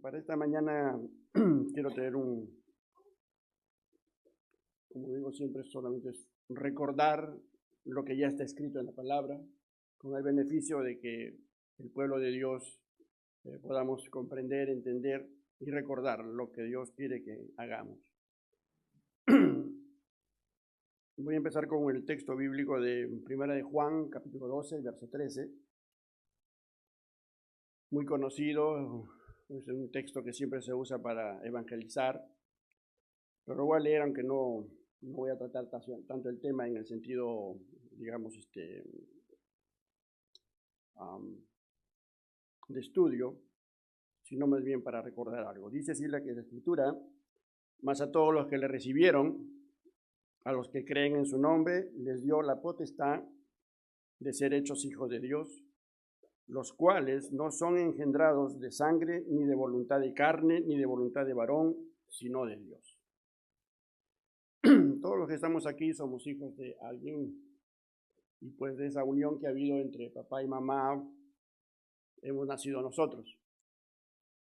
Para esta mañana quiero tener como digo siempre, solamente es recordar lo que ya está escrito en la palabra, con el beneficio de que el pueblo de Dios podamos comprender, entender y recordar lo que Dios quiere que hagamos. Voy a empezar con el texto bíblico de Primera de Juan, capítulo 12, verso 13. Muy conocido, es un texto que siempre se usa para evangelizar, pero lo voy a leer aunque no voy a tratar tanto el tema en el sentido, digamos, de estudio, sino más bien para recordar algo. Dice así la Escritura: mas a todos los que le recibieron, a los que creen en su nombre, les dio la potestad de ser hechos hijos de Dios, los cuales no son engendrados de sangre, ni de voluntad de carne, ni de voluntad de varón, sino de Dios. Todos los que estamos aquí somos hijos de alguien, y pues de esa unión que ha habido entre papá y mamá, hemos nacido nosotros.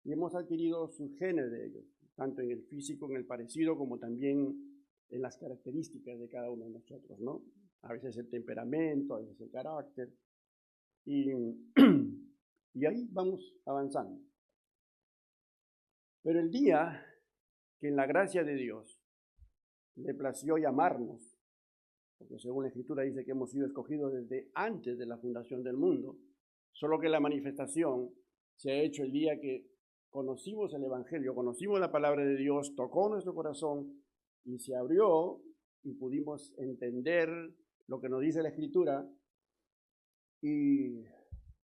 Y hemos adquirido sus genes de ellos, tanto en el físico, en el parecido, como también en las características de cada uno de nosotros, ¿no? A veces el temperamento, a veces el carácter. Y ahí vamos avanzando. Pero el día que en la gracia de Dios le plació llamarnos, porque según la Escritura dice que hemos sido escogidos desde antes de la fundación del mundo, solo que la manifestación se ha hecho el día que conocimos el Evangelio, conocimos la palabra de Dios, tocó nuestro corazón y se abrió y pudimos entender lo que nos dice la Escritura y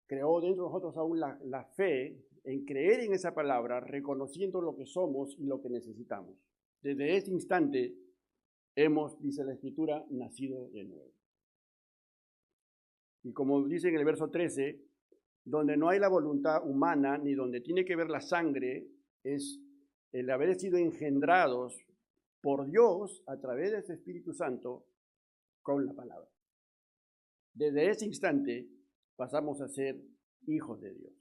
creó dentro de nosotros aún la fe en creer en esa palabra, reconociendo lo que somos y lo que necesitamos. Desde ese instante hemos, dice la Escritura, nacido de nuevo. Y como dice en el verso 13, donde no hay la voluntad humana, ni donde tiene que ver la sangre, es el haber sido engendrados por Dios a través de ese Espíritu Santo con la palabra. Desde ese instante pasamos a ser hijos de Dios.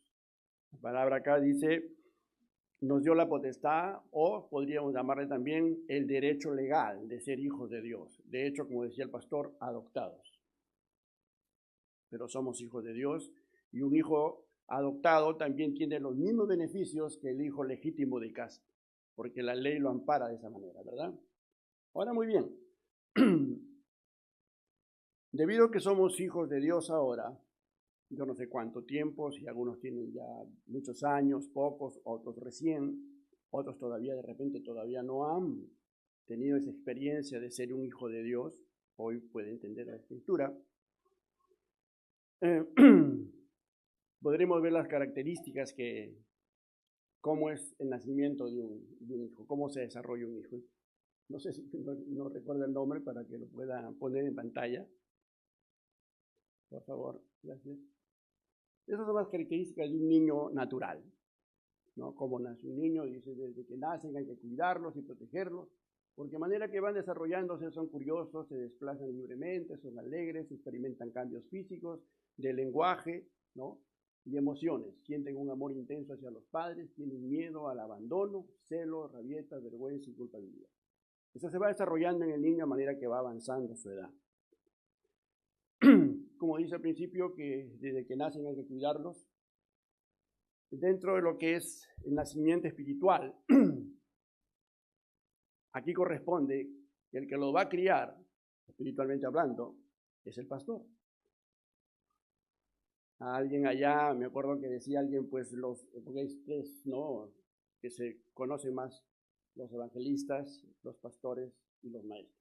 La palabra acá dice, nos dio la potestad, o podríamos llamarle también el derecho legal de ser hijos de Dios. De hecho, como decía el pastor, adoptados. Pero somos hijos de Dios, y un hijo adoptado también tiene los mismos beneficios que el hijo legítimo de casa, porque la ley lo ampara de esa manera, ¿verdad? Ahora, muy bien. Debido a que somos hijos de Dios ahora, yo no sé cuánto tiempo, si algunos tienen ya muchos años, pocos, otros recién, otros todavía de repente todavía no han tenido esa experiencia de ser un hijo de Dios, hoy puede entender la Escritura. Podremos ver las características cómo es el nacimiento de un hijo, cómo se desarrolla un hijo. No sé si no recuerdo el nombre para que lo pueda poner en pantalla. Por favor, gracias. Esas son las características de un niño natural, ¿no? Como nace un niño, dice, desde que nacen hay que cuidarlos y protegerlos, porque de manera que van desarrollándose son curiosos, se desplazan libremente, son alegres, experimentan cambios físicos, de lenguaje, ¿no? Y emociones, sienten un amor intenso hacia los padres, tienen miedo al abandono, celos, rabietas, vergüenza y culpabilidad. Eso se va desarrollando en el niño a manera que va avanzando su edad. Como dice al principio, que desde que nacen hay que cuidarlos. Dentro de lo que es el nacimiento espiritual, aquí corresponde que el que lo va a criar, espiritualmente hablando, es el pastor. A alguien allá, me acuerdo que decía alguien, pues porque hay tres, ¿no?, que se conocen más, los evangelistas, los pastores y los maestros.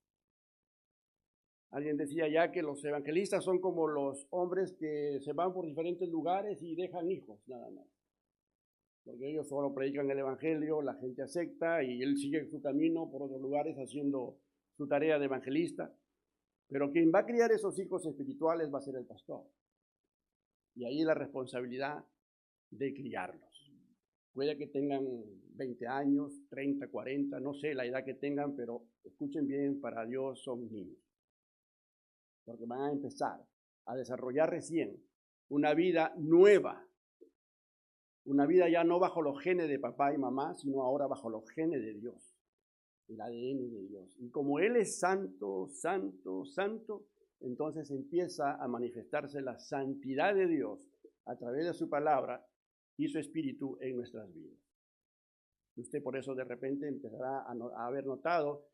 Alguien decía ya que los evangelistas son como los hombres que se van por diferentes lugares y dejan hijos, nada más. Porque ellos solo predican el evangelio, la gente acepta y él sigue su camino por otros lugares haciendo su tarea de evangelista. Pero quien va a criar esos hijos espirituales va a ser el pastor. Y ahí la responsabilidad de criarlos. Puede que tengan 20 años, 30, 40, no sé la edad que tengan, pero escuchen bien, para Dios son niños. Porque van a empezar a desarrollar recién una vida nueva Una vida ya no bajo los genes de papá y mamá, sino ahora bajo los genes de Dios, el ADN de Dios. Y como Él es santo, santo, santo, entonces empieza a manifestarse la santidad de Dios a través de su palabra y su espíritu en nuestras vidas. Usted por eso de repente empezará a haber notado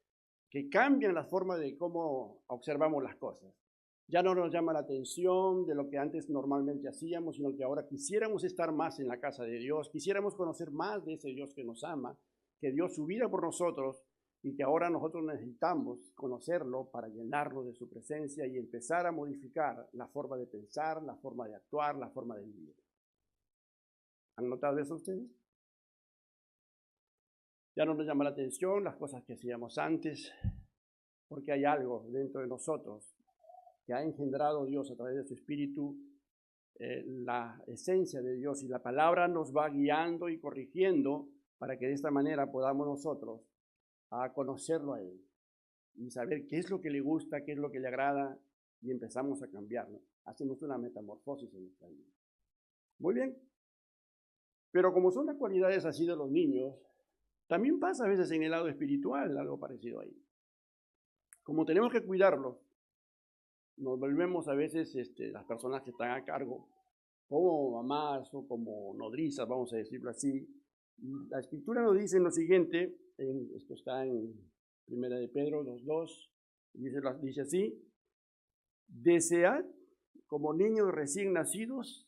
que cambian la forma de cómo observamos las cosas. Ya no nos llama la atención de lo que antes normalmente hacíamos, sino que ahora quisiéramos estar más en la casa de Dios, quisiéramos conocer más de ese Dios que nos ama, que dio su vida por nosotros y que ahora nosotros necesitamos conocerlo para llenarlo de su presencia y empezar a modificar la forma de pensar, la forma de actuar, la forma de vivir. ¿Han notado eso ustedes? Ya no nos llama la atención las cosas que hacíamos antes, porque hay algo dentro de nosotros que ha engendrado Dios a través de su Espíritu, la esencia de Dios, y la palabra nos va guiando y corrigiendo para que de esta manera podamos nosotros a conocerlo a Él y saber qué es lo que le gusta, qué es lo que le agrada, y empezamos a cambiarlo. Hacemos una metamorfosis en nuestra vida. Muy bien. Pero como son las cualidades así de los niños, también pasa a veces en el lado espiritual algo parecido ahí. Como tenemos que cuidarlos, nos volvemos a veces las personas que están a cargo como mamás o como nodrizas, vamos a decirlo así. Y la Escritura nos dice lo siguiente, esto está en 1 de Pedro 2:2, dice así: desead como niños recién nacidos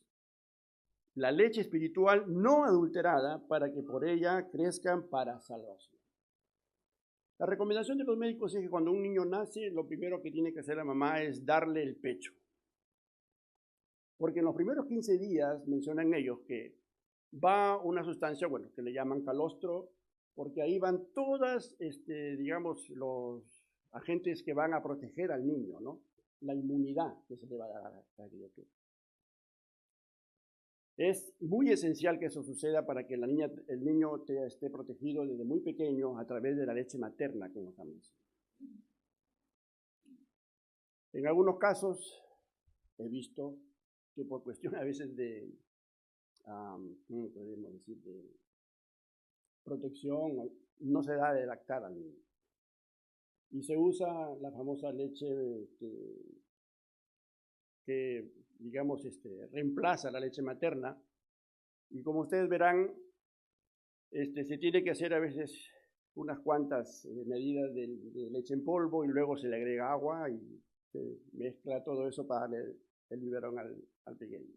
la leche espiritual no adulterada, para que por ella crezcan para salvación. La recomendación de los médicos es que cuando un niño nace, lo primero que tiene que hacer la mamá es darle el pecho. Porque en los primeros 15 días mencionan ellos que va una sustancia, que le llaman calostro, porque ahí van todas, digamos, los agentes que van a proteger al niño, ¿no? La inmunidad que se le va a dar a la criatura. Es muy esencial que eso suceda para que el niño esté protegido desde muy pequeño a través de la leche materna, como sabemos. En algunos casos he visto que por cuestión a veces de, ¿cómo podemos decir?, de protección, no se da de lactar al niño. Y se usa la famosa leche que digamos, reemplaza la leche materna. Y como ustedes verán, se tiene que hacer a veces unas cuantas medidas de leche en polvo y luego se le agrega agua y se mezcla todo eso para darle el biberón al pequeño.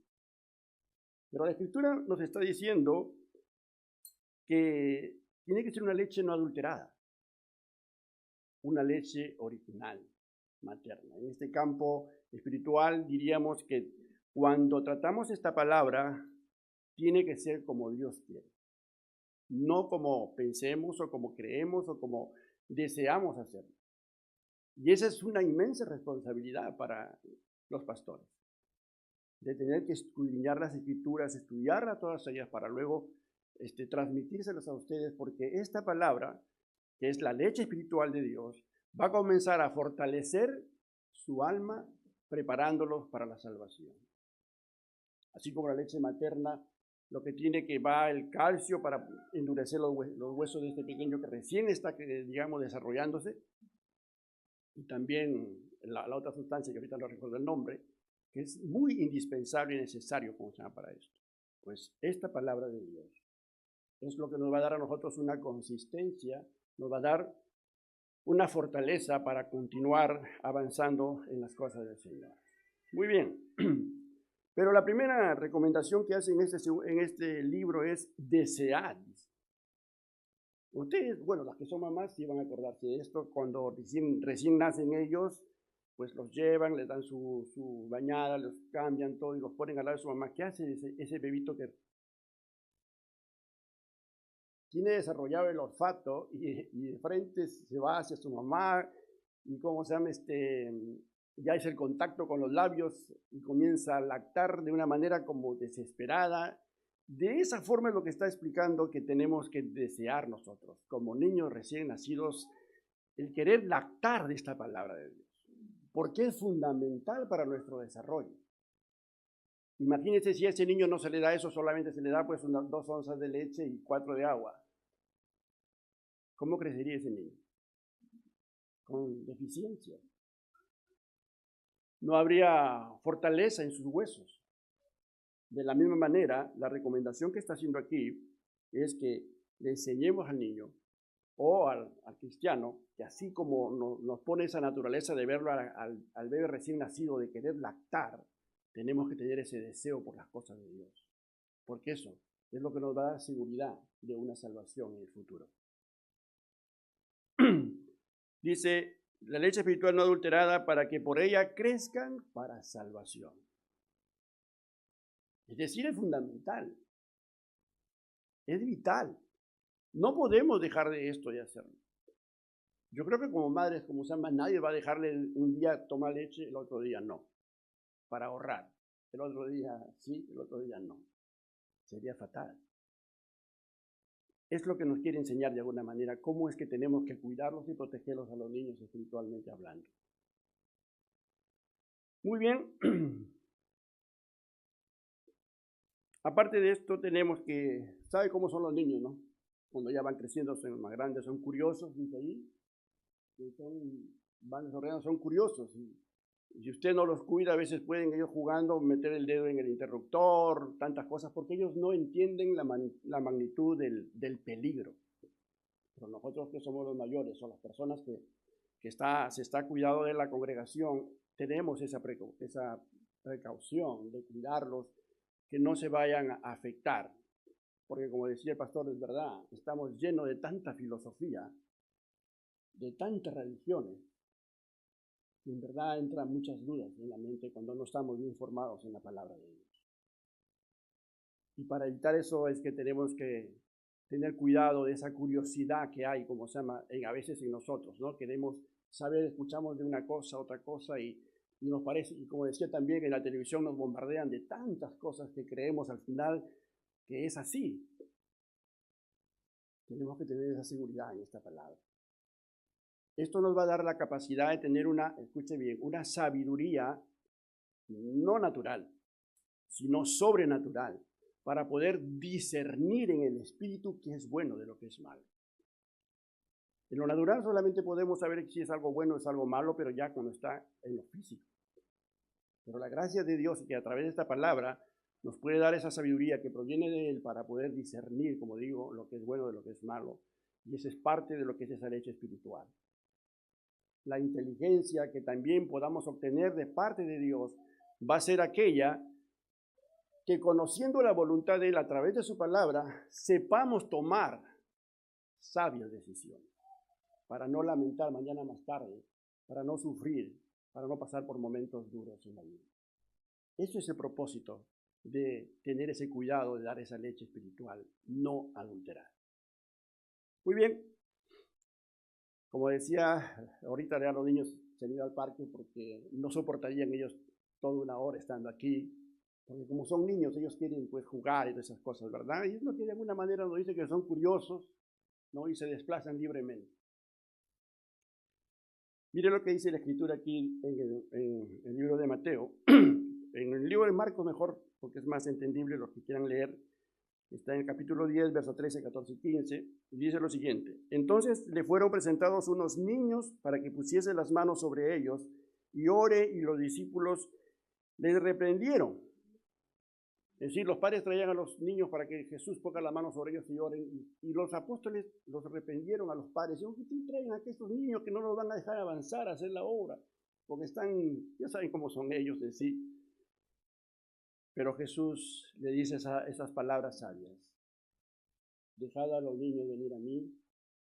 Pero la Escritura nos está diciendo que tiene que ser una leche no adulterada, una leche original, materna. En este campo espiritual diríamos que cuando tratamos esta palabra, tiene que ser como Dios quiere, no como pensemos o como creemos o como deseamos hacerlo. Y esa es una inmensa responsabilidad para los pastores, de tener que escudriñar las Escrituras, estudiarlas todas ellas para luego transmitírselas a ustedes, porque esta palabra, que es la leche espiritual de Dios, va a comenzar a fortalecer su alma, preparándolos para la salvación. Así como la leche materna, lo que tiene que va el calcio para endurecer los huesos de este pequeño que recién está, digamos, desarrollándose, y también la otra sustancia que ahorita no recuerdo el nombre, que es muy indispensable y necesario, como se llama, para esto. Pues esta palabra de Dios es lo que nos va a dar a nosotros una consistencia, nos va a dar una fortaleza para continuar avanzando en las cosas del Señor. Muy bien. Pero la primera recomendación que hace en este libro es desear. Ustedes, las que son mamás sí van a acordarse de esto. Cuando recién nacen ellos, pues los llevan, les dan su bañada, los cambian todo y los ponen al lado de su mamá. ¿Qué hace ese bebito que tiene desarrollado el olfato y de frente se va hacia su mamá y ya es el contacto con los labios y comienza a lactar de una manera como desesperada? De esa forma es lo que está explicando que tenemos que desear nosotros, como niños recién nacidos, el querer lactar de esta palabra de Dios, porque es fundamental para nuestro desarrollo. Imagínense si a ese niño no se le da eso, solamente se le da pues unas 2 onzas de leche y 4 de agua. ¿Cómo crecería ese niño? Con deficiencia. No habría fortaleza en sus huesos. De la misma manera, la recomendación que está haciendo aquí es que le enseñemos al niño o al cristiano, que así como nos pone esa naturaleza de verlo al bebé recién nacido, de querer lactar, tenemos que tener ese deseo por las cosas de Dios. Porque eso es lo que nos da seguridad de una salvación en el futuro. Dice, la leche espiritual no adulterada para que por ella crezcan para salvación. Es decir, es fundamental, es vital. No podemos dejar de esto de hacerlo. Yo creo que como madres, como ambas, nadie va a dejarle un día tomar leche, el otro día no, para ahorrar. El otro día sí, el otro día no. Sería fatal. Es lo que nos quiere enseñar de alguna manera, cómo es que tenemos que cuidarlos y protegerlos a los niños espiritualmente hablando. Muy bien. Aparte de esto, tenemos que, ¿sabe cómo son los niños, no? Cuando ya van creciendo, son más grandes, son curiosos, dice ahí, que van desarrollando, son curiosos. Y si usted no los cuida, a veces pueden ellos jugando meter el dedo en el interruptor, tantas cosas, porque ellos no entienden la magnitud del peligro. Pero nosotros que somos los mayores, o las personas que se está cuidando de la congregación, tenemos esa precaución de cuidarlos, que no se vayan a afectar. Porque como decía el pastor, es verdad, estamos llenos de tanta filosofía, de tantas religiones, que en verdad entran muchas dudas en la mente cuando no estamos bien formados en la palabra de Dios. Y para evitar eso es que tenemos que tener cuidado de esa curiosidad que hay, como se llama, a veces en nosotros, ¿no? Queremos saber, escuchamos de una cosa, otra cosa, y nos parece, y como decía también, en la televisión nos bombardean de tantas cosas que creemos al final que es así. Tenemos que tener esa seguridad en esta palabra. Esto nos va a dar la capacidad de tener escuche bien, una sabiduría no natural, sino sobrenatural, para poder discernir en el espíritu qué es bueno de lo que es malo. En lo natural solamente podemos saber si es algo bueno o es algo malo, pero ya cuando está en lo físico. Pero la gracia de Dios, que a través de esta palabra nos puede dar esa sabiduría que proviene de Él para poder discernir, como digo, lo que es bueno de lo que es malo. Y esa es parte de lo que es esa leche espiritual. La inteligencia que también podamos obtener de parte de Dios va a ser aquella que, conociendo la voluntad de Él a través de su palabra, sepamos tomar sabias decisiones para no lamentar mañana más tarde, para no sufrir, para no pasar por momentos duros en la vida. Eso es el propósito de tener ese cuidado de dar esa leche espiritual no adulterada. Muy bien. Como decía, ahorita ya los niños se han ido al parque porque no soportarían ellos toda una hora estando aquí, porque como son niños, ellos quieren pues jugar y todas esas cosas, ¿verdad? Y es lo que de alguna manera nos dice que son curiosos, ¿no? Y se desplazan libremente. Mire lo que dice la escritura aquí en el libro de Mateo. En el libro de Marcos mejor, porque es más entendible los que quieran leer. Está en el capítulo 10, versos 13, 14 y 15, y dice lo siguiente. Entonces le fueron presentados unos niños para que pusiese las manos sobre ellos y ore, y los discípulos les reprendieron. Es decir, los padres traían a los niños para que Jesús ponga las manos sobre ellos y oren, y los apóstoles los reprendieron a los padres. ¿Por qué traen a estos niños que no nos van a dejar avanzar a hacer la obra? Porque ya saben cómo son ellos en sí. Pero Jesús le dice esas palabras sabias. Dejad a los niños venir a mí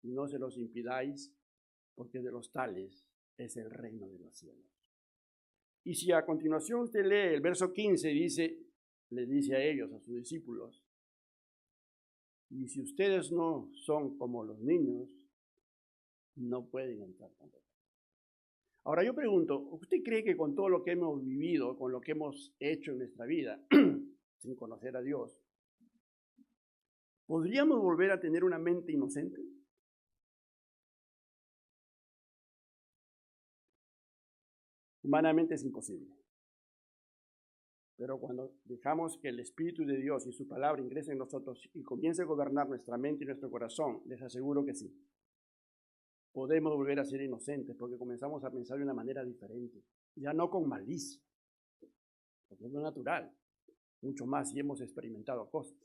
y no se los impidáis, porque de los tales es el reino de los cielos. Y si a continuación usted lee el verso 15, les dice a ellos, a sus discípulos, y si ustedes no son como los niños, no pueden entrar tampoco. Ahora yo pregunto, ¿usted cree que con todo lo que hemos vivido, con lo que hemos hecho en nuestra vida, sin conocer a Dios, podríamos volver a tener una mente inocente? Humanamente es imposible. Pero cuando dejamos que el Espíritu de Dios y su palabra ingrese en nosotros y comience a gobernar nuestra mente y nuestro corazón, les aseguro que sí. Podemos volver a ser inocentes porque comenzamos a pensar de una manera diferente, ya no con malicia, porque es lo natural, mucho más si hemos experimentado cosas.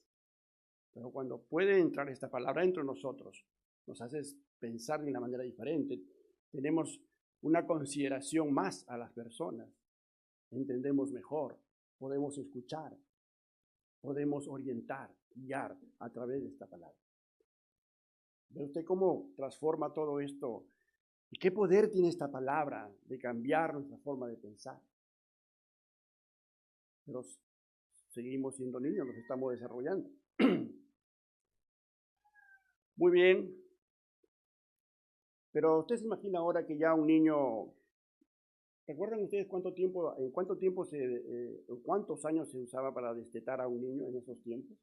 Pero cuando puede entrar esta palabra dentro de nosotros, nos hace pensar de una manera diferente, tenemos una consideración más a las personas, entendemos mejor, podemos escuchar, podemos orientar, guiar a través de esta palabra. ¿Ve usted cómo transforma todo esto? ¿Y qué poder tiene esta palabra de cambiar nuestra forma de pensar? Pero seguimos siendo niños, nos estamos desarrollando. Muy bien. Pero usted se imagina ahora que ya un niño, ¿recuerdan ustedes en cuántos años se usaba para destetar a un niño en esos tiempos?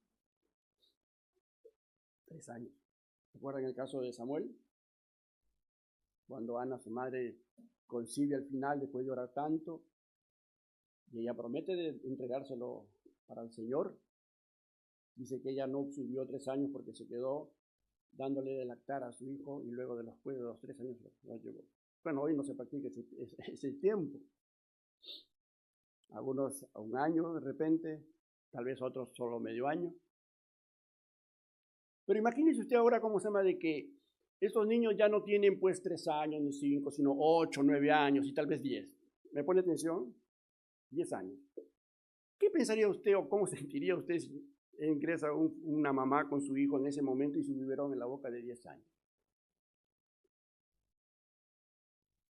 3 años. ¿Recuerdan el caso de Samuel? Cuando Ana, su madre, concibe al final después de orar tanto, y ella promete de entregárselo para el Señor. Dice que ella no subió 3 años porque se quedó dándole de lactar a su hijo y luego después de los 3 años lo llevó. Bueno, hoy no se practica ese tiempo. Algunos a 1 año de repente, tal vez otros solo medio año. Pero imagínese usted ahora cómo se llama de que estos niños ya no tienen pues 3 años ni 5, sino 8, 9 años y tal vez 10. ¿Me pone atención? 10 años. ¿Qué pensaría usted o cómo sentiría usted si ingresa una mamá con su hijo en ese momento y su biberón en la boca de 10 años?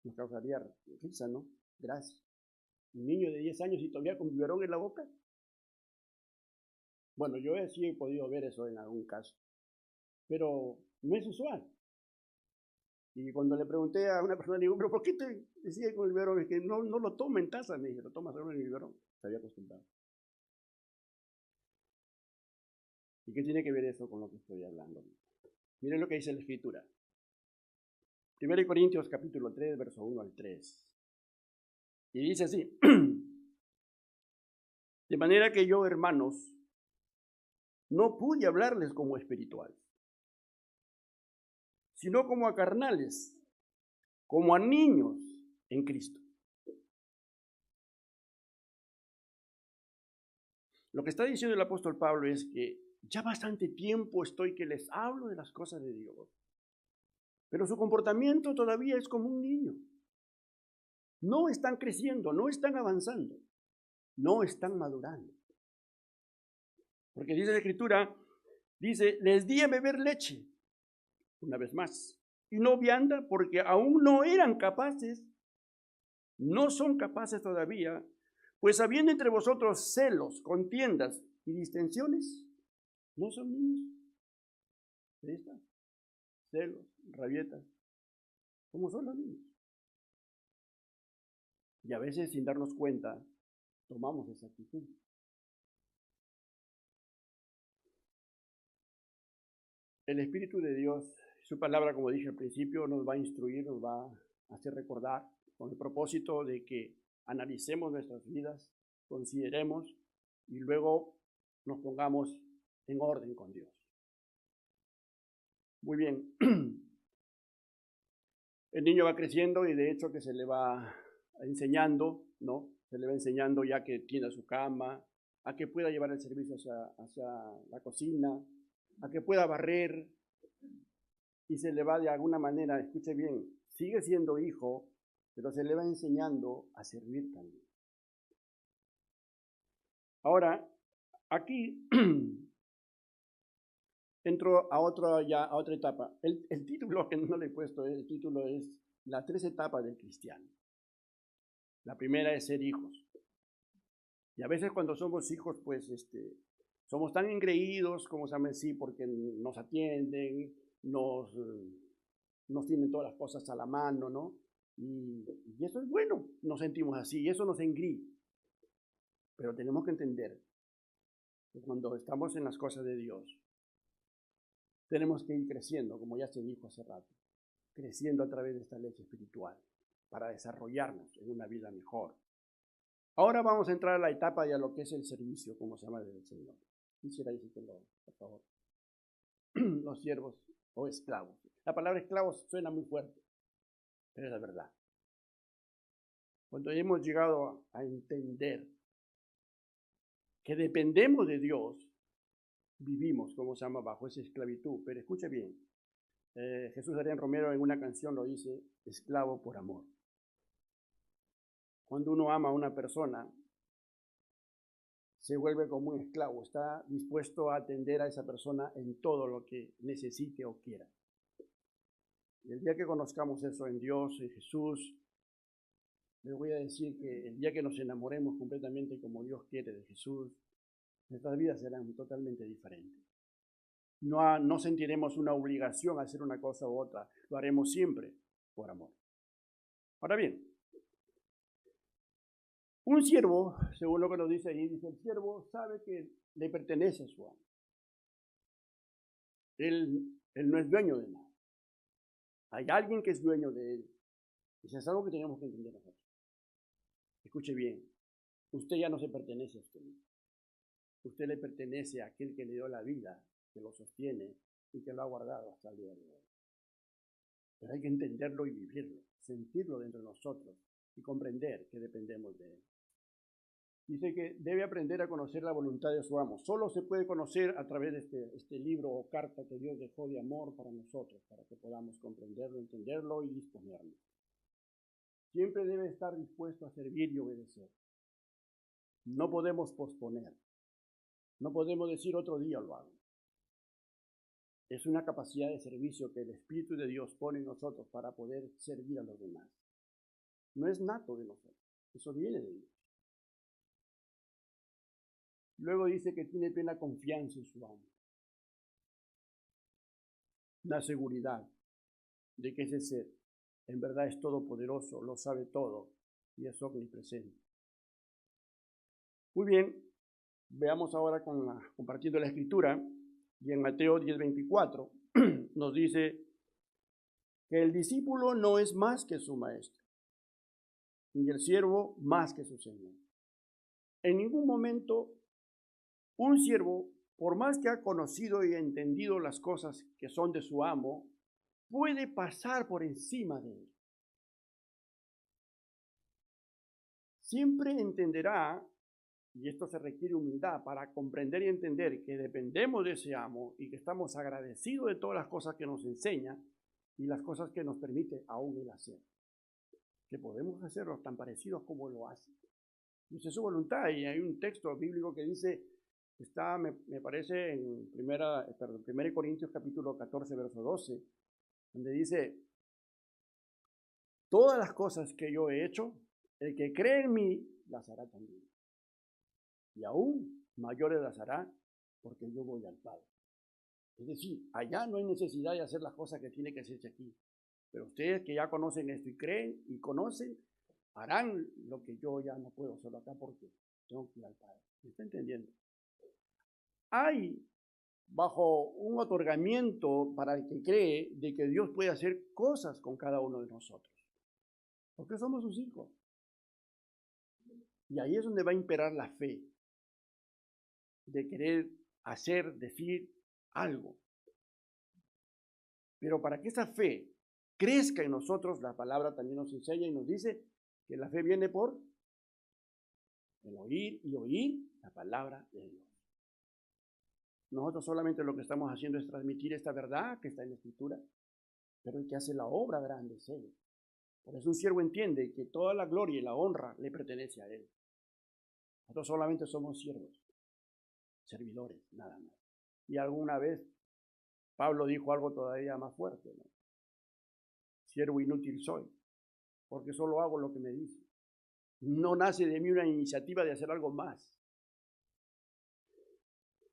Nos causaría risa, ¿no? Gracias. Un niño de 10 años y todavía con biberón en la boca. Bueno, yo sí he podido ver eso en algún caso, pero no es usual. Y cuando le pregunté a una persona, le digo, ¿pero por qué te decía con el biberón? Es que no lo toma en taza, me dice, lo toma solo en el biberón. Se había acostumbrado. ¿Y qué tiene que ver eso con lo que estoy hablando? Miren lo que dice la Escritura. 1 Corintios capítulo 3, verso 1 al 3. Y dice así, de manera que yo, hermanos, no pude hablarles como espirituales, sino como a carnales, como a niños en Cristo. Lo que está diciendo el apóstol Pablo es que ya bastante tiempo estoy que les hablo de las cosas de Dios, pero su comportamiento todavía es como un niño. No están creciendo, no están avanzando, no están madurando. Porque dice la Escritura, dice, les di a beber leche, una vez más, y no vianda, porque aún no eran capaces, no son capaces todavía, pues habiendo entre vosotros celos, contiendas y distensiones, no son niños. Ahí está. Celos, rabietas, ¿cómo son los niños? Y a veces sin darnos cuenta, tomamos esa actitud. El Espíritu de Dios, su palabra, como dije al principio, nos va a instruir, nos va a hacer recordar, con el propósito de que analicemos nuestras vidas, consideremos y luego nos pongamos en orden con Dios. Muy bien. El niño va creciendo y de hecho que se le va enseñando, ¿no? Se le va enseñando ya que tiene su cama, a que pueda llevar el servicio hacia la cocina, a que pueda barrer, y se le va de alguna manera, escuche bien, sigue siendo hijo, pero se le va enseñando a servir también. Ahora, aquí entro a otra etapa. El título que no le he puesto, el título es las 3 etapas del cristiano. La primera es ser hijos. Y a veces cuando somos hijos, pues somos tan engreídos, como se llama así, porque nos atienden, nos tienen todas las cosas a la mano, ¿no? Y eso es bueno, nos sentimos así, y eso nos engríe. Pero tenemos que entender que cuando estamos en las cosas de Dios, tenemos que ir creciendo, como ya se dijo hace rato, creciendo a través de esta leche espiritual, para desarrollarnos en una vida mejor. Ahora vamos a entrar a la etapa de lo que es el servicio, como se llama del Señor. Quisiera decirlo, por favor. Los siervos o esclavos. La palabra esclavos suena muy fuerte, pero es la verdad. Cuando hemos llegado a entender que dependemos de Dios, vivimos, como se llama, bajo esa esclavitud. Pero escuche bien, Jesús Adrián Romero en una canción lo dice, esclavo por amor. Cuando uno ama a una persona, se vuelve como un esclavo, está dispuesto a atender a esa persona en todo lo que necesite o quiera. Y el día que conozcamos eso en Dios, en Jesús, les voy a decir que el día que nos enamoremos completamente como Dios quiere de Jesús, nuestras vidas serán totalmente diferentes. No sentiremos una obligación a hacer una cosa u otra, lo haremos siempre por amor. Ahora bien, un siervo, según lo que nos dice ahí, dice, el siervo sabe que le pertenece a su amo. Él no es dueño de nada. Hay alguien que es dueño de él. Eso es algo que tenemos que entender nosotros. Escuche bien, usted ya no se pertenece a usted mismo. Usted le pertenece a aquel que le dio la vida, que lo sostiene y que lo ha guardado hasta el día de hoy. Pero hay que entenderlo y vivirlo, sentirlo dentro de nosotros y comprender que dependemos de él. Dice que debe aprender a conocer la voluntad de su amo. Solo se puede conocer a través de este libro o carta que Dios dejó de amor para nosotros, para que podamos comprenderlo, entenderlo y disponerlo. Siempre debe estar dispuesto a servir y obedecer. No podemos posponer. No podemos decir otro día lo hago. Es una capacidad de servicio que el Espíritu de Dios pone en nosotros para poder servir a los demás. No es nato de nosotros, eso viene de Dios. Luego dice que tiene plena confianza en su amo. La seguridad de que ese ser en verdad es todopoderoso, lo sabe todo y es omnipresente. Muy bien, veamos ahora compartiendo la Escritura, y en Mateo 10:24 nos dice que el discípulo no es más que su maestro, ni el siervo más que su señor. En ningún momento un siervo, por más que ha conocido y entendido las cosas que son de su amo, puede pasar por encima de él. Siempre entenderá, y esto se requiere humildad para comprender y entender que dependemos de ese amo y que estamos agradecidos de todas las cosas que nos enseña y las cosas que nos permite aún él hacer. Que podemos hacerlos tan parecidos como lo hace. Y esa es su voluntad, y hay un texto bíblico que dice, me parece en 1 Corintios capítulo 14, verso 12, donde dice, todas las cosas que yo he hecho, el que cree en mí, las hará también. Y aún mayores las hará, porque yo voy al Padre. Es decir, allá no hay necesidad de hacer las cosas que tiene que hacerse aquí. Pero ustedes que ya conocen esto y creen y conocen, harán lo que yo ya no puedo hacerlo acá porque tengo que ir al Padre. ¿Me está entendiendo? Hay bajo un otorgamiento para el que cree de que Dios puede hacer cosas con cada uno de nosotros. Porque somos sus hijos. Y ahí es donde va a imperar la fe de querer hacer, decir algo. Pero para que esa fe crezca en nosotros, la palabra también nos enseña y nos dice que la fe viene por el oír y oír la palabra de Dios. Nosotros solamente lo que estamos haciendo es transmitir esta verdad que está en la Escritura, pero el que hace la obra grande es Él. Por eso un siervo entiende que toda la gloria y la honra le pertenece a Él. Nosotros solamente somos siervos, servidores, nada más. Y alguna vez Pablo dijo algo todavía más fuerte, ¿no? Siervo inútil soy, porque solo hago lo que me dice. No nace de mí una iniciativa de hacer algo más.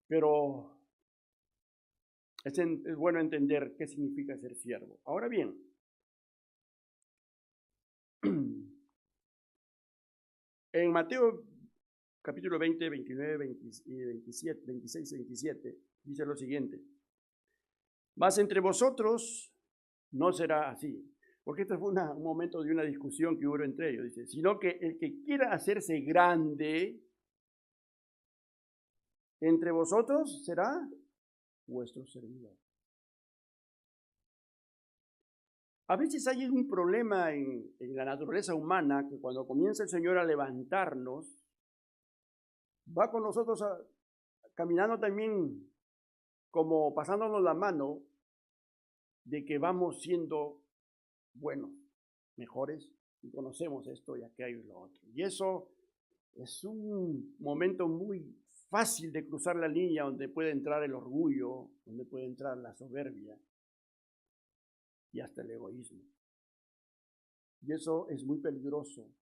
Pero es bueno entender qué significa ser siervo. Ahora bien, en Mateo capítulo 20, 29, 27, 26 y 27, dice lo siguiente. Mas entre vosotros no será así, Porque este fue un momento de una discusión que hubo entre ellos, dice, sino que el que quiera hacerse grande entre vosotros será vuestro servidor. A veces hay un problema en la naturaleza humana que cuando comienza el Señor a levantarnos, va con nosotros caminando también como pasándonos la mano de que vamos siendo buenos, mejores, y conocemos esto y aquello y lo otro. Y eso es un momento muy fácil de cruzar la línea donde puede entrar el orgullo, donde puede entrar la soberbia y hasta el egoísmo. Y eso es muy peligroso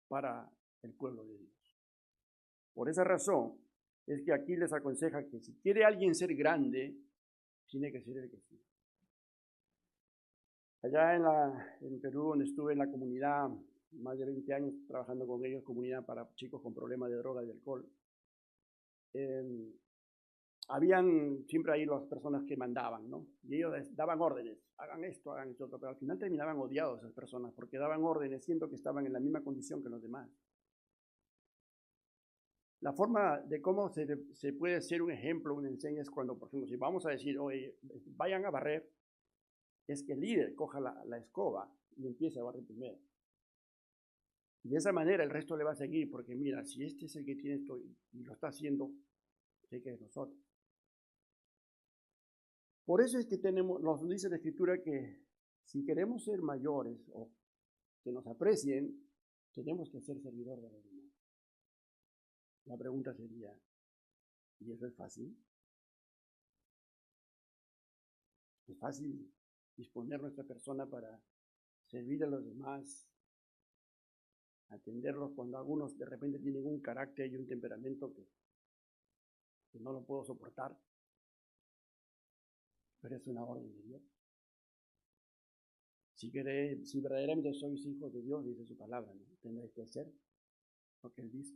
para el pueblo de Dios. Por esa razón es que aquí les aconseja que si quiere alguien ser grande, tiene que ser el que sí. Allá en Perú, donde estuve en la comunidad, más de 20 años trabajando con ellos, comunidad para chicos con problemas de droga y alcohol, habían siempre ahí las personas que mandaban, ¿no? Y ellos daban órdenes, hagan esto, otro, pero al final terminaban odiados esas personas porque daban órdenes, siendo que estaban en la misma condición que los demás. La forma de cómo se puede ser un ejemplo, una enseña, es cuando, por ejemplo, si vamos a decir, oye, vayan a barrer, es que el líder coja la escoba y empiece a barrer primero. Y de esa manera el resto le va a seguir, porque mira, si este es el que tiene esto y lo está haciendo, sé que es nosotros. Por eso es que nos dice la Escritura que si queremos ser mayores o que nos aprecien, tenemos que ser servidor de los demás. La pregunta sería, ¿y eso es fácil? ¿Es fácil disponer nuestra persona para servir a los demás, atenderlos cuando algunos de repente tienen un carácter y un temperamento que no lo puedo soportar? Pero es una orden de Dios. Si verdaderamente sois hijos de Dios, dice su palabra, ¿no? Tendréis que hacer lo que Él dice.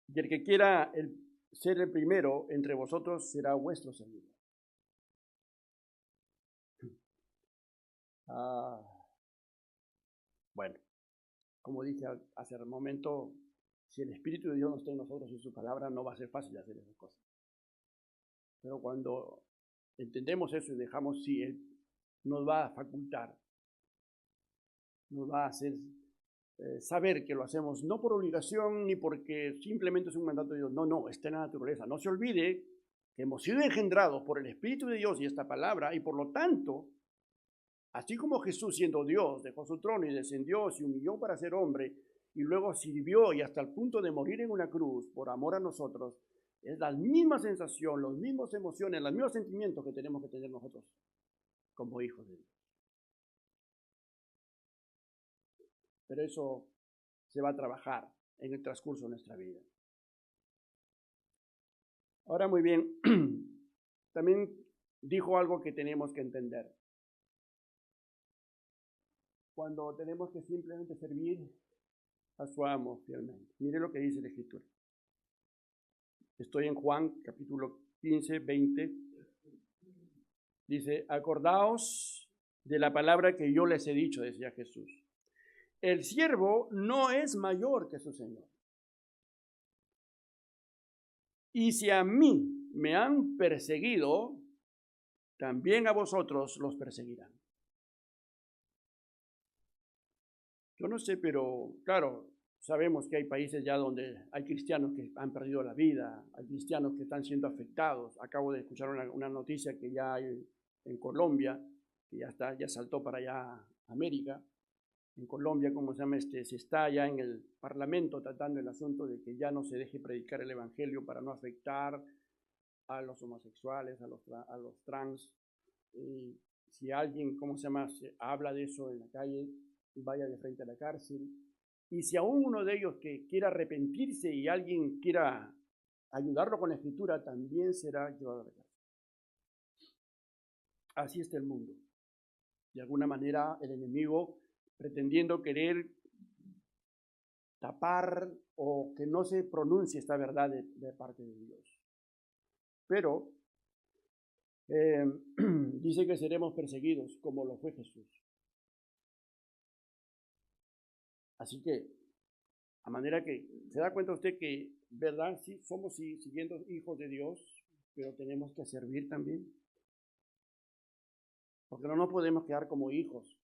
Y el que quiera ser el primero entre vosotros será vuestro servidor. Bueno, como dije hace un momento, si el Espíritu de Dios no está en nosotros y su palabra, no va a ser fácil hacer esas cosas. Pero cuando entendemos eso y dejamos, sí, Él nos va a facultar, nos va a hacer saber que lo hacemos no por obligación ni porque simplemente es un mandato de Dios. No, está en la naturaleza. No se olvide que hemos sido engendrados por el Espíritu de Dios y esta palabra, y por lo tanto, así como Jesús, siendo Dios, dejó su trono y descendió, se humilló para ser hombre, y luego sirvió y hasta el punto de morir en una cruz por amor a nosotros, es la misma sensación, las mismas emociones, los mismos sentimientos que tenemos que tener nosotros como hijos de Dios. Pero eso se va a trabajar en el transcurso de nuestra vida. Ahora, muy bien, también dijo algo que tenemos que entender. Cuando tenemos que simplemente servir a su amo fielmente. Mire lo que dice la Escritura. Estoy en Juan, capítulo 15, 20. Dice, acordaos de la palabra que yo les he dicho, decía Jesús. El siervo no es mayor que su Señor. Y si a mí me han perseguido, también a vosotros los perseguirán. Yo no sé, pero claro, sabemos que hay países ya donde hay cristianos que han perdido la vida, hay cristianos que están siendo afectados. Acabo de escuchar una noticia que ya hay en Colombia, que ya saltó para allá a América. En Colombia, ¿cómo se llama? Se está ya en el Parlamento tratando el asunto de que ya no se deje predicar el Evangelio para no afectar a los homosexuales, a los trans. Si alguien, ¿cómo se llama?, habla de eso en la calle, vaya de frente a la cárcel. Y si aún uno de ellos que quiera arrepentirse y alguien quiera ayudarlo con la Escritura, también será llevado a la cárcel. Así está el mundo. De alguna manera, el enemigo, pretendiendo querer tapar o que no se pronuncie esta verdad de parte de Dios. Pero Eh, dice que seremos perseguidos como lo fue Jesús. Así que, a manera que se da cuenta usted que, ¿verdad? Sí, somos siguiendo hijos de Dios, pero tenemos que servir también. Porque no nos podemos quedar como hijos.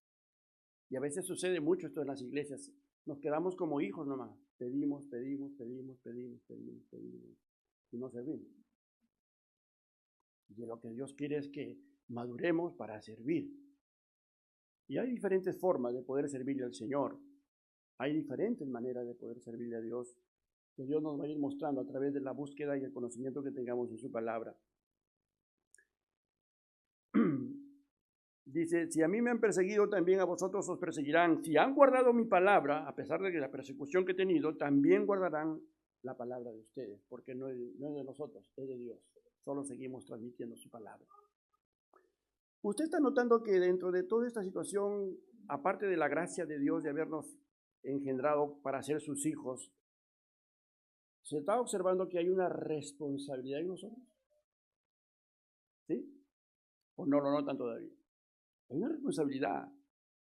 Y a veces sucede mucho esto en las iglesias. Nos quedamos como hijos nomás. Pedimos, y no servimos. Y lo que Dios quiere es que maduremos para servir. Y hay diferentes formas de poder servirle al Señor. Hay diferentes maneras de poder servirle a Dios, que Dios nos va a ir mostrando a través de la búsqueda y el conocimiento que tengamos en su palabra. Dice, si a mí me han perseguido, también a vosotros os perseguirán. Si han guardado mi palabra, a pesar de la persecución que he tenido, también guardarán la palabra de ustedes, porque no es de nosotros, es de Dios. Solo seguimos transmitiendo su palabra. Usted está notando que dentro de toda esta situación, aparte de la gracia de Dios de habernos engendrado para ser sus hijos, se está observando que hay una responsabilidad en nosotros. ¿Sí? ¿O no lo notan todavía? Hay una responsabilidad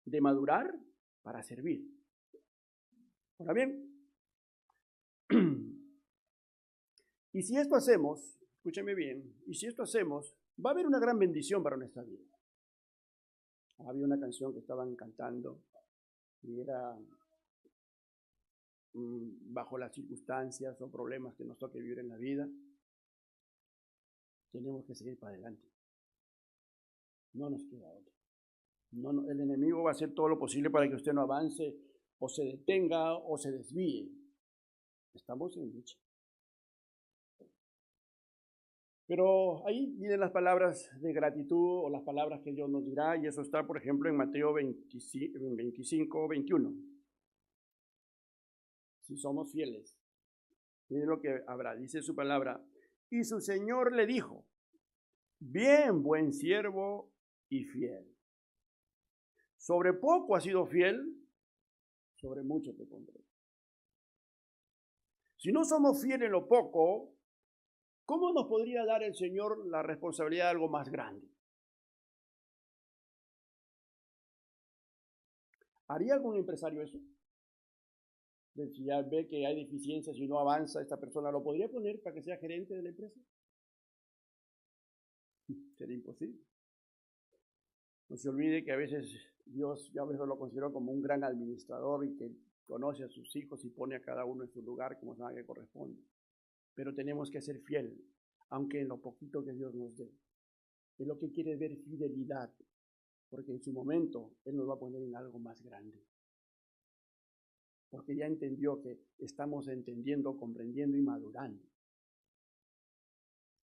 de madurar para servir. Ahora bien, y si esto hacemos, escúcheme bien, y si esto hacemos, va a haber una gran bendición para nuestra vida. Había una canción que estaban cantando y era bajo las circunstancias o problemas que nos toque vivir en la vida, tenemos que seguir para adelante. No nos queda otra. No, el enemigo va a hacer todo lo posible para que usted no avance o se detenga o se desvíe. Estamos en lucha. Pero ahí vienen las palabras de gratitud o las palabras que Dios nos dirá, y eso está, por ejemplo, en Mateo 25, 21. Si somos fieles, miren lo que habrá, dice su palabra. Y su Señor le dijo, bien, buen siervo y fiel. Sobre poco has sido fiel, sobre mucho te pondré. Si no somos fieles en lo poco, ¿cómo nos podría dar el Señor la responsabilidad de algo más grande? ¿Haría algún empresario eso? Si ya ve que hay deficiencias y no avanza, esta persona lo podría poner para que sea gerente de la empresa. Sería imposible. No se olvide que a veces Dios, ya a veces lo considero como un gran administrador y que conoce a sus hijos y pone a cada uno en su lugar como sabe que corresponde. Pero tenemos que ser fiel, aunque en lo poquito que Dios nos dé. Es lo que quiere ver fidelidad, porque en su momento Él nos va a poner en algo más grande. Porque ya entendió que estamos entendiendo, comprendiendo y madurando.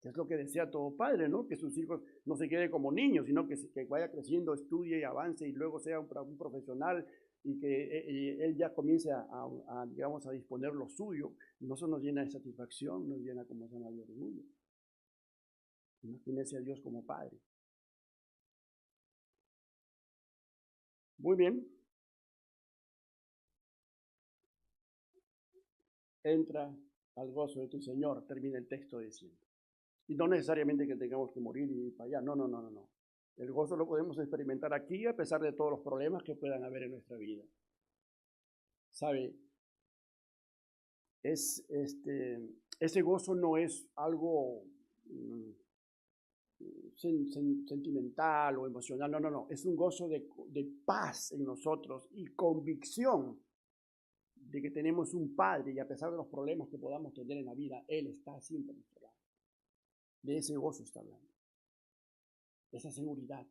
Que es lo que desea todo padre, ¿no? Que sus hijos no se queden como niños, sino que vaya creciendo, estudie y avance y luego sea un profesional y que él ya comience digamos, a disponer lo suyo. No eso nos llena de satisfacción, nos llena, como se llama, de orgullo. Imagínese a Dios como Padre. Muy bien. Entra al gozo de tu Señor, termina el texto diciendo. Y no necesariamente que tengamos que morir y ir para allá. No. El gozo lo podemos experimentar aquí a pesar de todos los problemas que puedan haber en nuestra vida. ¿Sabe? Ese gozo no es algo sentimental o emocional, no. Es un gozo de paz en nosotros y convicción de que tenemos un Padre y a pesar de los problemas que podamos tener en la vida, Él está siempre a nuestro lado. De ese gozo está hablando, de esa seguridad.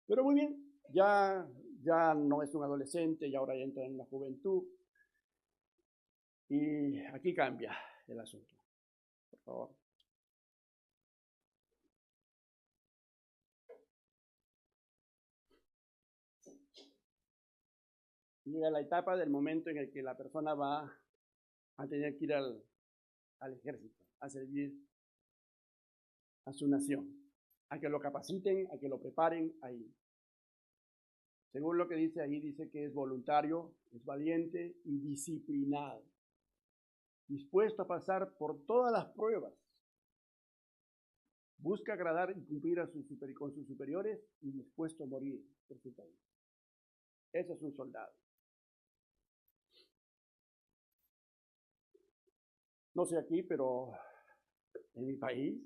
Pero muy bien, ya no es un adolescente y ahora ya entra en la juventud. Y aquí cambia el asunto, por favor. Llega la etapa del momento en el que la persona va a tener que ir al ejército, a servir a su nación, a que lo capaciten, a que lo preparen ahí. Según lo que dice ahí, dice que es voluntario, es valiente y disciplinado, dispuesto a pasar por todas las pruebas busca agradar y cumplir con sus superiores y dispuesto a morir por su país. Ese es un soldado. No sé aquí, pero en mi país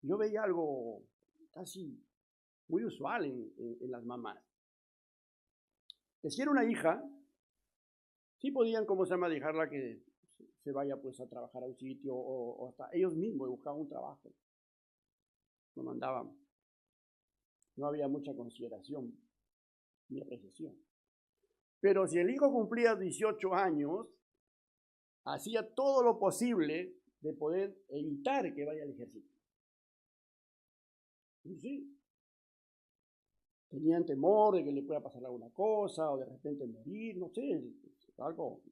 yo veía algo casi muy usual en las mamás. Que si era una hija, sí podían, ¿cómo se llama?, dejarla que se vaya pues a trabajar a un sitio o hasta ellos mismos buscaban un trabajo. Lo mandaban. No había mucha consideración ni apreciación. Pero si el hijo cumplía 18 años, hacía todo lo posible de poder evitar que vaya al ejército. Y sí. Tenían temor de que le pueda pasar alguna cosa o de repente morir, no sé, algo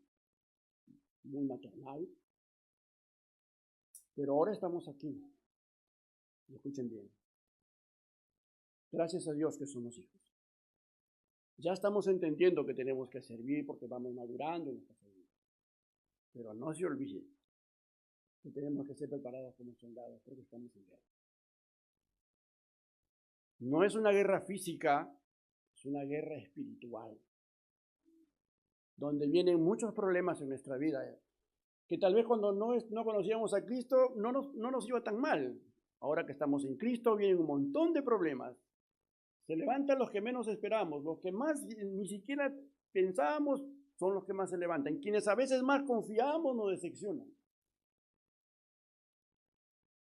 muy maternal. Pero ahora estamos aquí. Y escuchen bien. Gracias a Dios que somos hijos. Ya estamos entendiendo que tenemos que servir porque vamos madurando en nuestra vida. Pero no se olviden que tenemos que ser preparados como soldados porque estamos en guerra. No es una guerra física, es una guerra espiritual, donde vienen muchos problemas en nuestra vida, que tal vez cuando no conocíamos a Cristo no nos iba tan mal. Ahora que estamos en Cristo vienen un montón de problemas. Se levantan los que menos esperamos, los que más ni siquiera pensábamos son los que más se levantan. Quienes a veces más confiamos nos decepcionan.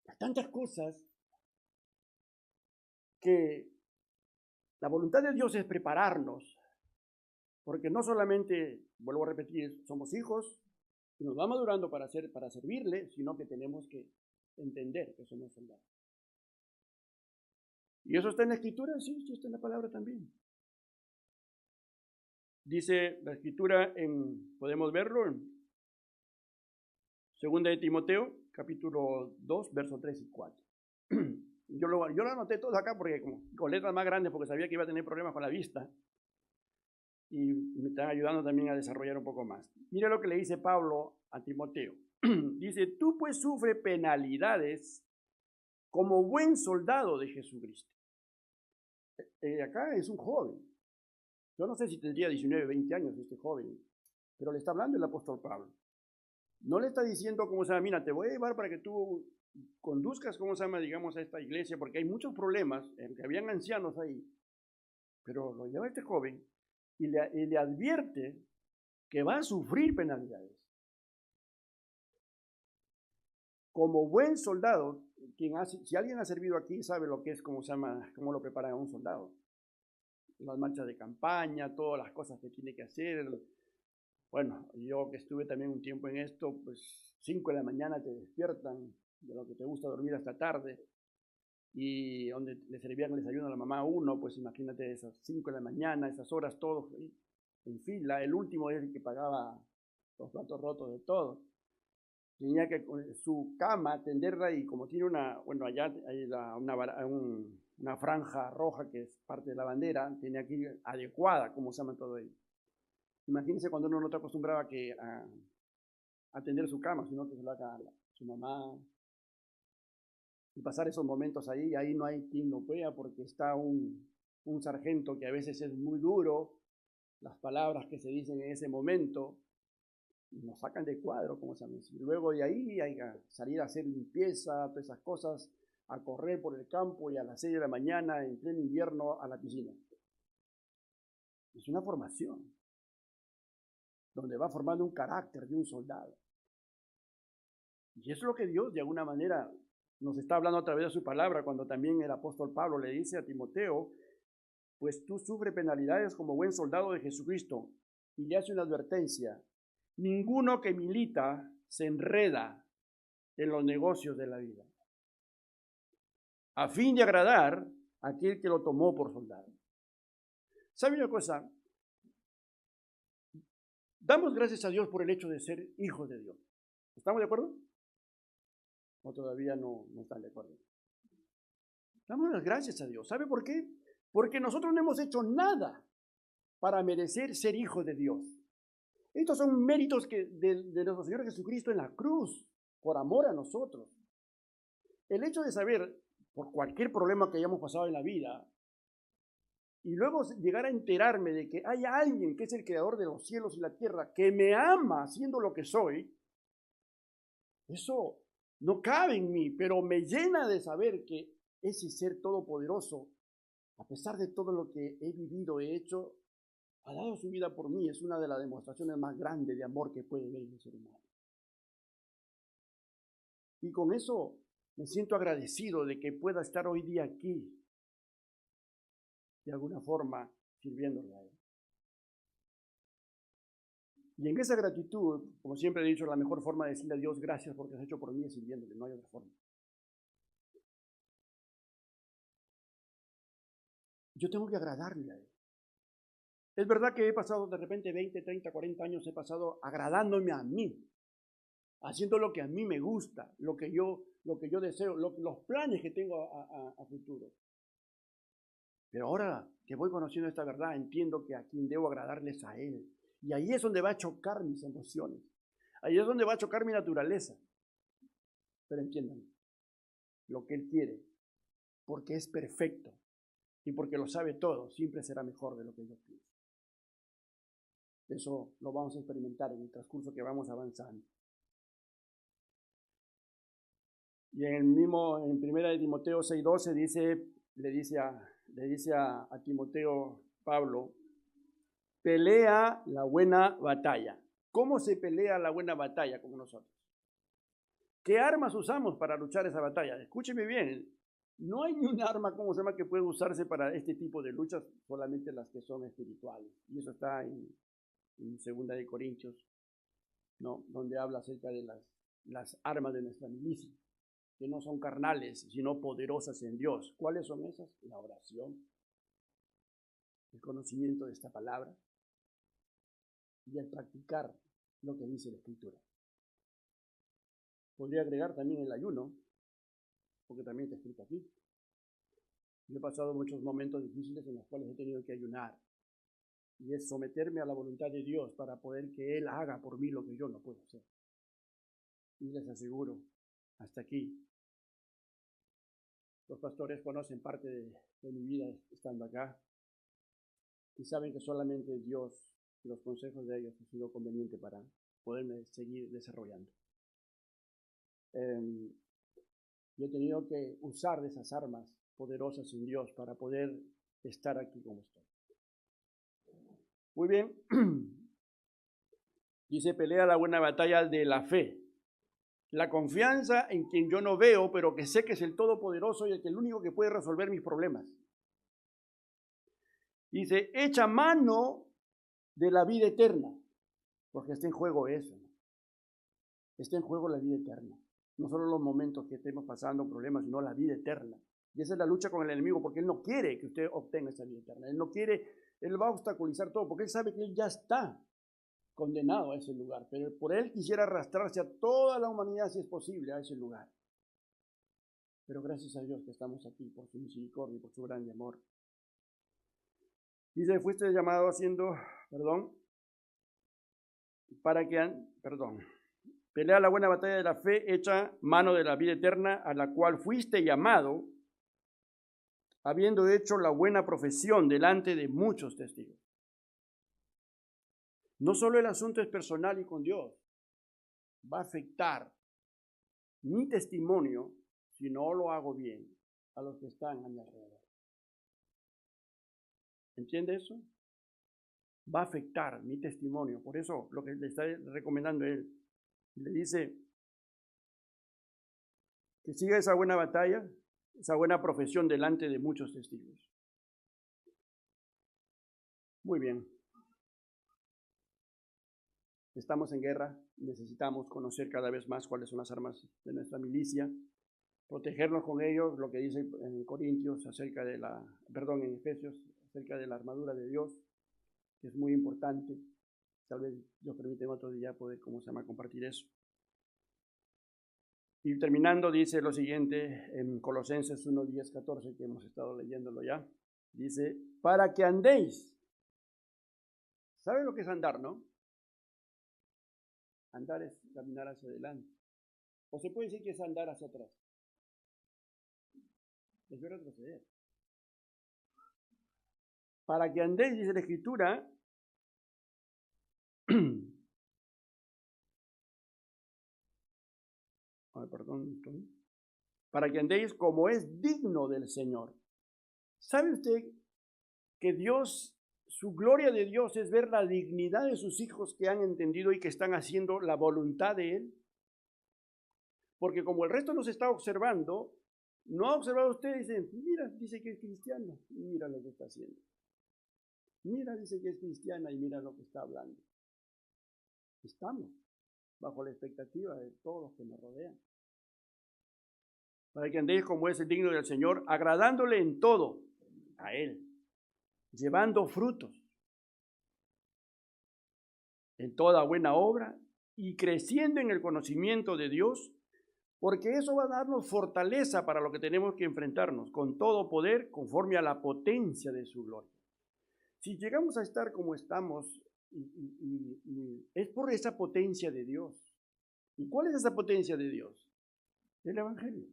Hay tantas cosas que la voluntad de Dios es prepararnos, porque no solamente, vuelvo a repetir, somos hijos y nos va madurando para servirle, sino que tenemos que entender que somos soldados. ¿Y eso está en la Escritura? Sí, está en la palabra también. Dice la Escritura, podemos verlo en 2 de Timoteo, capítulo 2, versos 3 y 4. Yo lo anoté todo acá porque con letras más grandes porque sabía que iba a tener problemas con la vista y me están ayudando también a desarrollar un poco más. Mira lo que le dice Pablo a Timoteo. Dice, tú pues sufre penalidades como buen soldado de Jesucristo. Acá es un joven. Yo no sé si tendría 19, 20 años este joven, pero le está hablando el apóstol Pablo. No le está diciendo, ¿cómo se llama? Mira, te voy a llevar para que tú conduzcas, ¿cómo se llama?, digamos, a esta iglesia, porque hay muchos problemas, que habían ancianos ahí. Pero lo lleva este joven y le advierte que va a sufrir penalidades. Como buen soldado, si alguien ha servido aquí, sabe lo que es, ¿cómo se llama?, cómo lo preparan a un soldado. Las marchas de campaña, todas las cosas que tiene que hacer. Bueno, yo que estuve también un tiempo en esto, pues 5 de la mañana te despiertan, de lo que te gusta dormir hasta tarde, y donde le servían el desayuno a la mamá uno, pues imagínate esas 5 de la mañana, esas horas todos en fila, el último es el que pagaba los platos rotos de todo. Tenía que su cama tenderla y como tiene allá hay una franja roja que es parte de la bandera, tenía que ir adecuada, como se llama todo ello. Imagínense cuando uno no está acostumbrado a atender su cama, sino que se lo haga su mamá. Y pasar esos momentos ahí no hay quien lo vea porque está un sargento que a veces es muy duro, las palabras que se dicen en ese momento, y nos sacan de cuadro, como se llama. Y luego de ahí hay que salir a hacer limpieza, todas esas cosas, a correr por el campo y a las 6 de la mañana, en pleno invierno, a la piscina. Es una formación donde va formando un carácter de un soldado. Y eso es lo que Dios, de alguna manera, nos está hablando a través de su palabra, cuando también el apóstol Pablo le dice a Timoteo, pues tú sufres penalidades como buen soldado de Jesucristo, y le hace una advertencia: ninguno que milita se enreda en los negocios de la vida, a fin de agradar a aquel que lo tomó por soldado. ¿Sabe una cosa? Damos gracias a Dios por el hecho de ser hijos de Dios. ¿Estamos de acuerdo? ¿O todavía no están de acuerdo? Damos las gracias a Dios. ¿Sabe por qué? Porque nosotros no hemos hecho nada para merecer ser hijos de Dios. Estos son méritos de nuestro Señor Jesucristo en la cruz, por amor a nosotros. El hecho de saber por cualquier problema que hayamos pasado en la vida, y luego llegar a enterarme de que hay alguien que es el creador de los cielos y la tierra, que me ama siendo lo que soy, eso no cabe en mí, pero me llena de saber que ese ser todopoderoso, a pesar de todo lo que he vivido, he hecho, ha dado su vida por mí. Es una de las demostraciones más grandes de amor que puede ver el ser humano. Y con eso me siento agradecido de que pueda estar hoy día aquí, de alguna forma, sirviéndole a Él. Y en esa gratitud, como siempre he dicho, la mejor forma de decirle a Dios gracias porque has hecho por mí es sirviéndole, no hay otra forma. Yo tengo que agradarle a Él. Es verdad que he pasado de repente 20, 30, 40 años, he pasado agradándome a mí, haciendo lo que a mí me gusta, lo que yo deseo, los planes que tengo a futuro. Pero ahora que voy conociendo esta verdad, entiendo que a quien debo agradarles a Él. Y ahí es donde va a chocar mis emociones. Ahí es donde va a chocar mi naturaleza. Pero entiendan, lo que Él quiere, porque es perfecto y porque lo sabe todo, siempre será mejor de lo que yo pienso. Eso lo vamos a experimentar en el transcurso que vamos avanzando. Y en primera de Timoteo 6:12 le dice a Timoteo Pablo, pelea la buena batalla. ¿Cómo se pelea la buena batalla como nosotros? ¿Qué armas usamos para luchar esa batalla? Escúcheme bien, no hay ni un arma, ¿cómo se llama?, que pueda usarse para este tipo de luchas, solamente las que son espirituales. Y eso está en 2 de Corintios, ¿no?, donde habla acerca de las armas de nuestra milicia, que no son carnales, sino poderosas en Dios. ¿Cuáles son esas? La oración, el conocimiento de esta palabra y el practicar lo que dice la Escritura. Podría agregar también el ayuno, porque también está escrito aquí. Yo he pasado muchos momentos difíciles en los cuales he tenido que ayunar, y es someterme a la voluntad de Dios para poder que Él haga por mí lo que yo no puedo hacer. Y les aseguro, hasta aquí, los pastores conocen parte de mi vida estando acá, y saben que solamente Dios y los consejos de ellos han sido convenientes para poderme seguir desarrollando. Yo he tenido que usar de esas armas poderosas en Dios para poder estar aquí como estoy. Muy bien. Dice, pelea la buena batalla de la fe. La confianza en quien yo no veo, pero que sé que es el Todopoderoso y el único que puede resolver mis problemas. Dice, echa mano de la vida eterna, porque está en juego eso. Está en juego la vida eterna. No solo los momentos que estemos pasando problemas, sino la vida eterna. Y esa es la lucha con el enemigo, porque él no quiere que usted obtenga esa vida eterna. Él no quiere, él va a obstaculizar todo, porque él sabe que él ya está condenado a ese lugar. Pero por él quisiera arrastrarse a toda la humanidad, si es posible, a ese lugar. Pero gracias a Dios que estamos aquí, por su misericordia y por su grande amor. Dice, fuiste llamado pelea la buena batalla de la fe, echa mano de la vida eterna, a la cual fuiste llamado, habiendo hecho la buena profesión delante de muchos testigos. No solo el asunto es personal y con Dios, va a afectar mi testimonio, si no lo hago bien, a los que están a mi alrededor. ¿Entiende eso? Va a afectar mi testimonio. Por eso lo que le está recomendando él, le dice que siga esa buena batalla, esa buena profesión delante de muchos testigos. Muy bien. Estamos en guerra, necesitamos conocer cada vez más cuáles son las armas de nuestra milicia, protegernos con ellos, lo que dice en Corintios en Efesios, acerca de la armadura de Dios, que es muy importante. Tal vez Dios permite otro día poder, compartir eso. Y terminando, dice lo siguiente en Colosenses 1, 10, 14, que hemos estado leyéndolo ya. Dice, para que andéis. ¿Saben lo que es andar, no? Andar es caminar hacia adelante. O se puede decir que es andar hacia atrás. debió retroceder. Para que andéis, dice la Escritura, para que andéis como es digno del Señor. ¿Sabe usted que Dios, su gloria de Dios es ver la dignidad de sus hijos que han entendido y que están haciendo la voluntad de Él? Porque como el resto nos está observando, no ha observado usted y dice, mira, dice que es cristiano, y mira lo que está haciendo. Mira, dice que es cristiana y mira lo que está hablando. Estamos bajo la expectativa de todos los que nos rodean. Para que andéis como es el digno del Señor, agradándole en todo a Él, llevando frutos en toda buena obra y creciendo en el conocimiento de Dios, porque eso va a darnos fortaleza para lo que tenemos que enfrentarnos, con todo poder, conforme a la potencia de su gloria. Si llegamos a estar como estamos, es por esa potencia de Dios. ¿Y cuál es esa potencia de Dios? El Evangelio,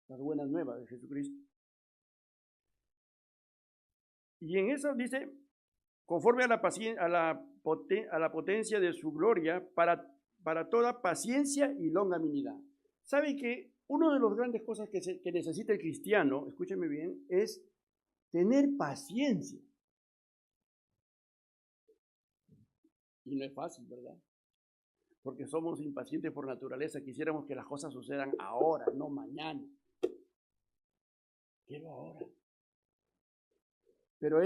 las buenas nuevas de Jesucristo. Y en eso dice, conforme a la potencia de su gloria, para toda paciencia y longanimidad. ¿Sabe que una de las grandes cosas que necesita el cristiano, escúcheme bien, es tener paciencia? Y no es fácil, ¿verdad? Porque somos impacientes por naturaleza, quisiéramos que las cosas sucedan ahora, no mañana. Quiero ahora. Pero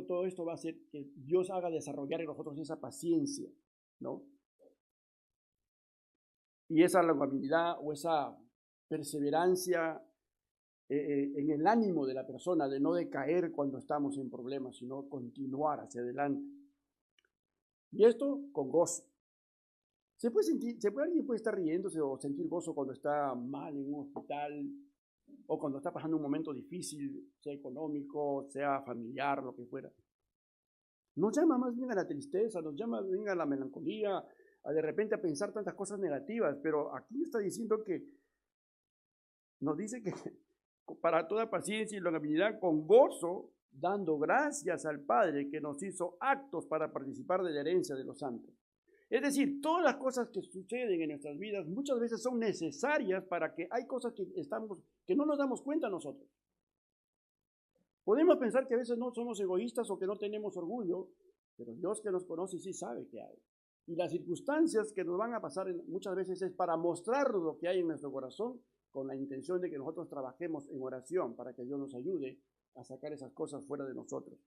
todo esto va a hacer que Dios haga desarrollar en nosotros esa paciencia, ¿no? Y esa longanimidad o esa perseverancia en el ánimo de la persona, de no decaer cuando estamos en problemas, sino continuar hacia adelante. Y esto con gozo. Alguien puede estar riéndose o sentir gozo cuando está mal en un hospital o cuando está pasando un momento difícil, sea económico, sea familiar, lo que fuera. Nos llama más bien a la tristeza, nos llama más bien a la melancolía, a de repente a pensar tantas cosas negativas, pero aquí está diciendo que, nos dice que para toda paciencia y longanimidad, con gozo, dando gracias al Padre que nos hizo aptos para participar de la herencia de los santos. Es decir, todas las cosas que suceden en nuestras vidas muchas veces son necesarias para que hay cosas que no nos damos cuenta nosotros. Podemos pensar que a veces no somos egoístas o que no tenemos orgullo, pero Dios que nos conoce sí sabe que hay. Y las circunstancias que nos van a pasar muchas veces es para mostrarnos lo que hay en nuestro corazón, con la intención de que nosotros trabajemos en oración para que Dios nos ayude a sacar esas cosas fuera de nosotros.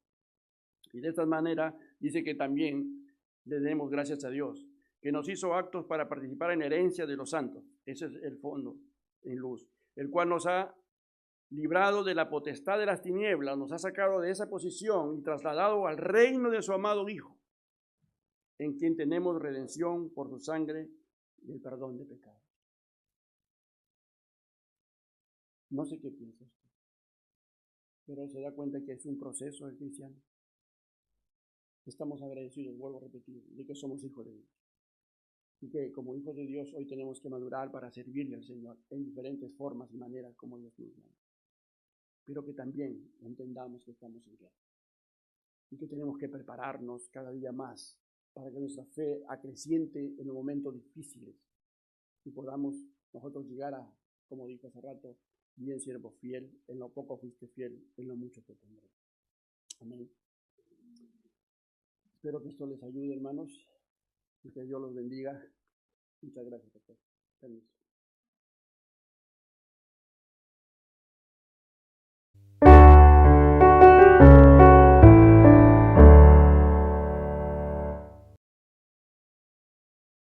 Y de esta manera dice que también le demos gracias a Dios, que nos hizo aptos para participar en herencia de los santos. Ese es el fondo en luz, el cual nos ha librado de la potestad de las tinieblas, nos ha sacado de esa posición y trasladado al reino de su amado Hijo, en quien tenemos redención por su sangre y el perdón de pecados. No sé qué piensa usted, pero se da cuenta que es un proceso el cristiano. Estamos agradecidos, vuelvo a repetir, de que somos hijos de Dios. Y que como hijos de Dios hoy tenemos que madurar para servirle al Señor en diferentes formas y maneras como Dios nos llama. Pero que también entendamos que estamos en guerra y que tenemos que prepararnos cada día más para que nuestra fe acreciente en los momentos difíciles y podamos nosotros llegar a, como dijo hace rato, bien siervo fiel, en lo poco fuiste fiel, en lo mucho te tendré. Amén. Espero que esto les ayude, hermanos, y que Dios los bendiga. Muchas gracias, doctor. Permiso.